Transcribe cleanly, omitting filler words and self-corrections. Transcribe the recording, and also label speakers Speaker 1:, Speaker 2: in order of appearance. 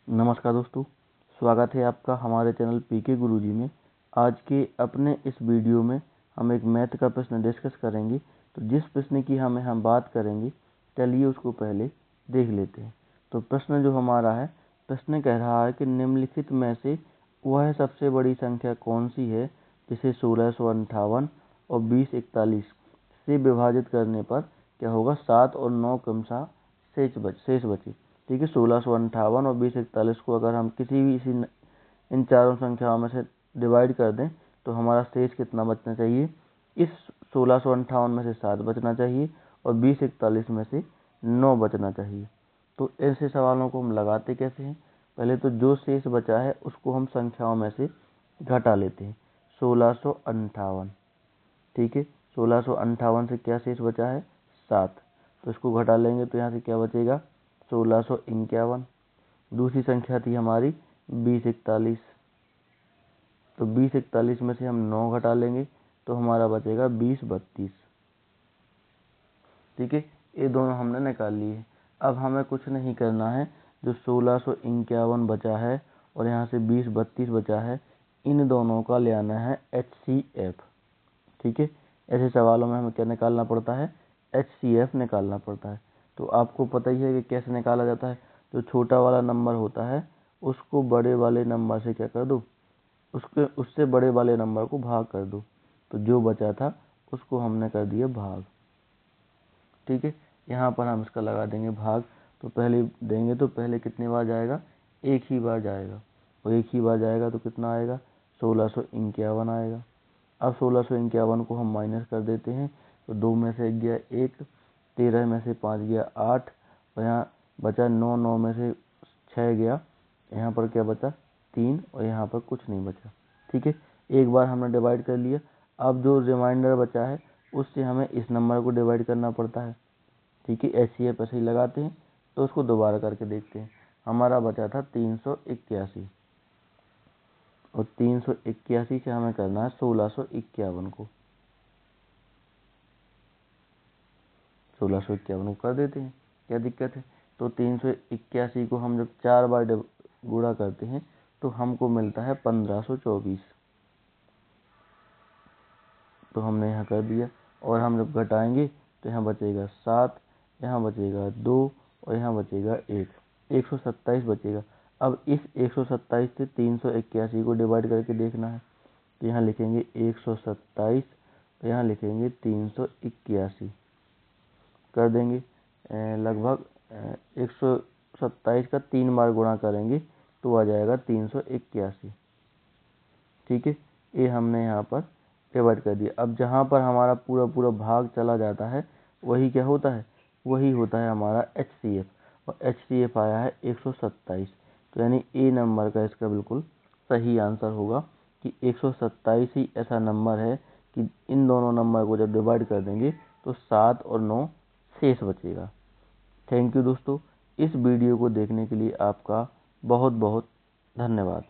Speaker 1: नमस्कार दोस्तों, स्वागत है आपका हमारे चैनल पीके गुरुजी में। आज के अपने इस वीडियो में हम एक मैथ का प्रश्न डिस्कस करेंगे। तो जिस प्रश्न की हम बात करेंगे, चलिए उसको पहले देख लेते हैं। तो प्रश्न जो हमारा है, प्रश्न कह रहा है कि निम्नलिखित में से वह सबसे बड़ी संख्या कौन सी है जिसे 1658 और 2041 से विभाजित करने पर क्या होगा, 7 और 9 क्रमशः शेष बचे। ठीक है, 1658 और 2041 को अगर हम किसी भी इन चारों संख्याओं में से डिवाइड कर दें तो हमारा शेष कितना बचना चाहिए। इस 1658 में से 7 बचना चाहिए और 2041 में से 9 बचना चाहिए। तो ऐसे सवालों को हम लगाते कैसे हैं, पहले तो जो शेष बचा है उसको हम संख्याओं में से घटा लेते हैं। 1658, ठीक है, 1658 से क्या शेष बचा है, 7, तो इसको घटा लेंगे तो यहाँ से क्या बचेगा, 1651। दूसरी संख्या थी हमारी 2041, तो 2041 में से हम 9 घटा लेंगे तो हमारा बचेगा 2032। ठीक है, ये दोनों हमने निकाल लिए। अब हमें कुछ नहीं करना है, जो 1651 बचा है और यहाँ से 2032 बचा है, इन दोनों का ले आना है HCF। ठीक है, ऐसे सवालों में हमें क्या निकालना पड़ता है, HCF निकालना पड़ता है। तो आपको पता ही है कि कैसे निकाला जाता है। जो छोटा वाला नंबर होता है उसको बड़े वाले नंबर से क्या कर दो, उससे बड़े वाले नंबर को भाग कर दो। तो जो बचा था उसको हमने कर दिया भाग। ठीक है, यहाँ पर हम इसका लगा देंगे भाग। तो पहले देंगे तो पहले कितने बार जाएगा, एक ही बार जाएगा, और एक ही बार जाएगा तो कितना आएगा, 1651 आएगा। अब 1651 को हम माइनस कर देते हैं, तो 2 में से गया 1, 13 में से 5 गया 8, और यहाँ बचा 9, 9 में से 6 गया, यहाँ पर क्या बचा 3, और यहाँ पर कुछ नहीं बचा। ठीक है, एक बार हमने डिवाइड कर लिया। अब जो रिमाइंडर बचा है उससे हमें इस नंबर को डिवाइड करना पड़ता है। ठीक है, HCF ऐसे ही लगाते हैं। तो उसको दोबारा करके देखते हैं। हमारा बचा था 381, और 381 से हमें करना है 1651 को। 1651 को कर देते हैं, क्या दिक्कत है। तो 381 को हम जब 4 बार गुणा करते हैं तो हमको मिलता है 1524। तो हमने यहाँ कर दिया, और हम जब घटाएंगे तो यहाँ बचेगा 7, यहाँ बचेगा 2, और यहाँ बचेगा 1, 127 बचेगा। अब इस 127 से 381 को डिवाइड करके देखना है। तो यहाँ लिखेंगे 127, तो यहाँ लिखेंगे 381, कर देंगे। लगभग 127 का 3 बार गुणा करेंगे तो आ जाएगा 381। ठीक है, ये हमने यहाँ पर डिवाइड कर दिया। अब जहाँ पर हमारा पूरा पूरा भाग चला जाता है वही क्या होता है, वही होता है हमारा HCF, और HCF आया है 127। तो यानी ए नंबर का इसका बिल्कुल सही आंसर होगा कि 127 ही ऐसा नंबर है कि इन दोनों नंबर को जब डिवाइड कर देंगे तो 7 और 9 शेष बचेगा। थैंक यू दोस्तों, इस वीडियो को देखने के लिए आपका बहुत बहुत धन्यवाद।